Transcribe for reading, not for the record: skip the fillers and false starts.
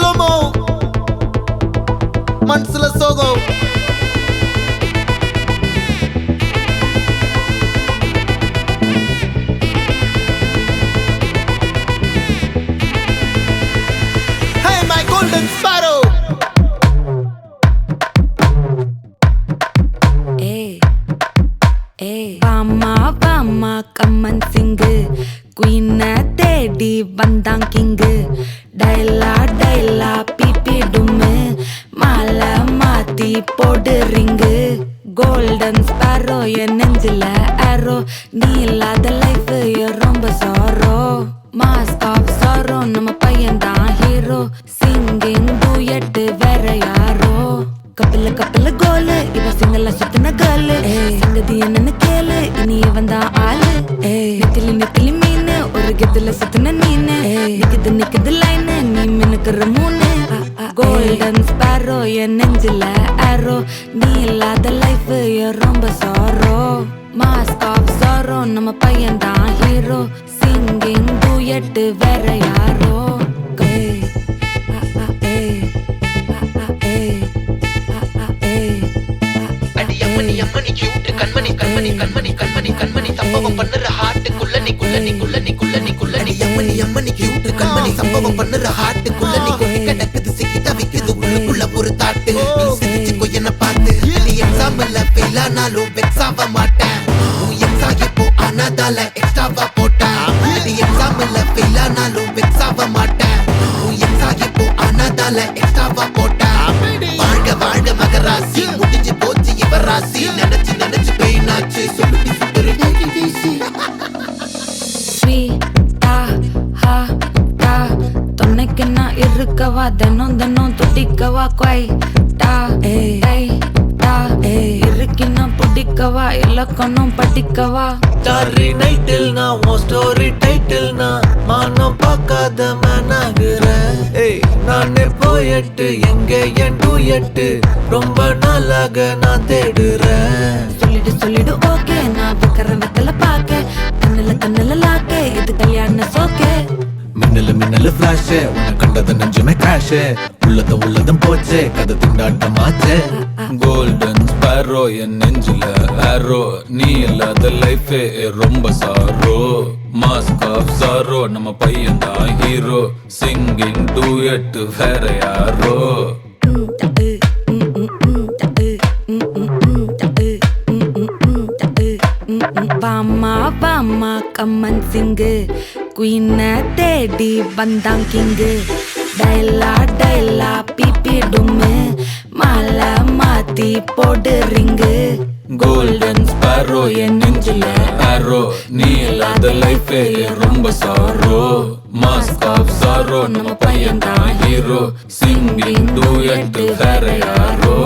சுகமோ மனசுல சோகம் Hey my golden sparrow Bama கம்மன் சிங்கு குயின தேடி வந்தான் கிங்கு டைலா பிபி டும்மு மாலை மாத்தி போடு ரிங்கு கோல்டன் ஸ்பாரோ என் நெஞ்சில ஆரோ நீ இல்லாத லைஃப் ரொம்ப சாரோ மாஸ்க் ஆஃப் சாரோ நம்ம பையன் தான் ஹீரோ சிங்கிங் டூயட் வேற யாரோ கப்பல கோலு இவ சிங்கல்ல சுத்தின கேர்ளு சங்கதி என்னன்னு கேளு இனி வந்தா ஆளு நெத்திலி மீன் ஒரு கெத்துல சுத்தின நீனு நிக்குது லைன் நீ மினுக்குற மூணு கோல்டன் ஸ்பாரோ என் நெஞ்சில ஆரோ நீ இல்லாத லைஃப் ரொம்ப சாரோ மாஸ்க் ஆஃப் சாரோ நம்ம பையன் தான் ஹீரோ சிங்கிங் டூயட் வேற யாரோ அம்மணி கியூட் கண்மணி சம்பவம் பண்ணுற ஹார்ட்டுக்குள்ள நீ அம்மணி கியூட் கண்மணி சம்பவம் பண்ணுற ஹார்ட்டுக்குள்ள நீ கொட்டி கிடக்குது சிக்கி தவிக்குது உள்ளுக்குள்ள ஒரு தாட்டு நீ சிரிச்சுக்கோ என்ன பார்த்து நீ எக்ஸாம்ல ஃபெயில் ஆனாலும் வெக்ஸ் ஆக மாட்டேன் உன் எக்ஸா இப்போ ஆனதால எக்ஸ்ட்ராவா போட்டேன் நீ எக்ஸாம்ல ஃபெயில் ஆனாலும் வெக்ஸ் ஆக மாட்டேன் உன் எக்ஸா இப்போ ஆனதால எக்ஸ்ட்ராவா போட்டேன் வாழ்க மகராசி முடிஞ்சு போச்சு இவராசி நினைச்சு பெயினாச்சு சொல்லுடி சுத்துரு டைசி தொன்னைக்கு நான் இருக்கவா தினம் துடிக்கவா குவைட்டா இருக்கினா பிடிக்கவா இலக்கணம் படிக்கவா ஸ்டாரி நைட்டில் நான் உன் ஸ்டோரி டைட்டில் நான் மானம் பார்க்காத மேனாகிறேன் நானே போயட்டு எங்க என் டூயட்டு ரொம்ப நாளாக நான் தேடுறேன் சொல்லிடு ஓகே நான் வைக்கிற வெத்தல பாக்க கண்ணுல லாக்க இது கல்யாண சோக்கே மின்னலு ஃபிளாஷ் உன்னை கண்டது நெஞ்சுமே கிராஷ் உள்ளதும் போச்சே கதை திண்டாட்டமாச்சே கோல்டன் ஸ்பாரோ என் நெஞ்சில ஆரோ நீ இல்லாத லைஃபே ரொம்ப சாரோ மாஸ்க் ஆஃப் சாரோ நம்ம பையன் தான் ஹீரோ சிங்கிங் டூயட் வேற யாரோ பாமா கம்மன் சிங்கு குயின தேடி வந்தான் கிங்கு டைலா பிபி டும்மு மாலை மாத்தி போடு ரிங்கு கோல்டன் ஸ்பாரோ என் நெஞ்சில ஆரோ நீ இல்லாத லைஃபே ரொம்ப சாரோ மாஸ்க் ஆஃப் சாரோ நம்ம பையன் தான் ஹீரோ சிங்கிங் டூயட் வேற யாரோ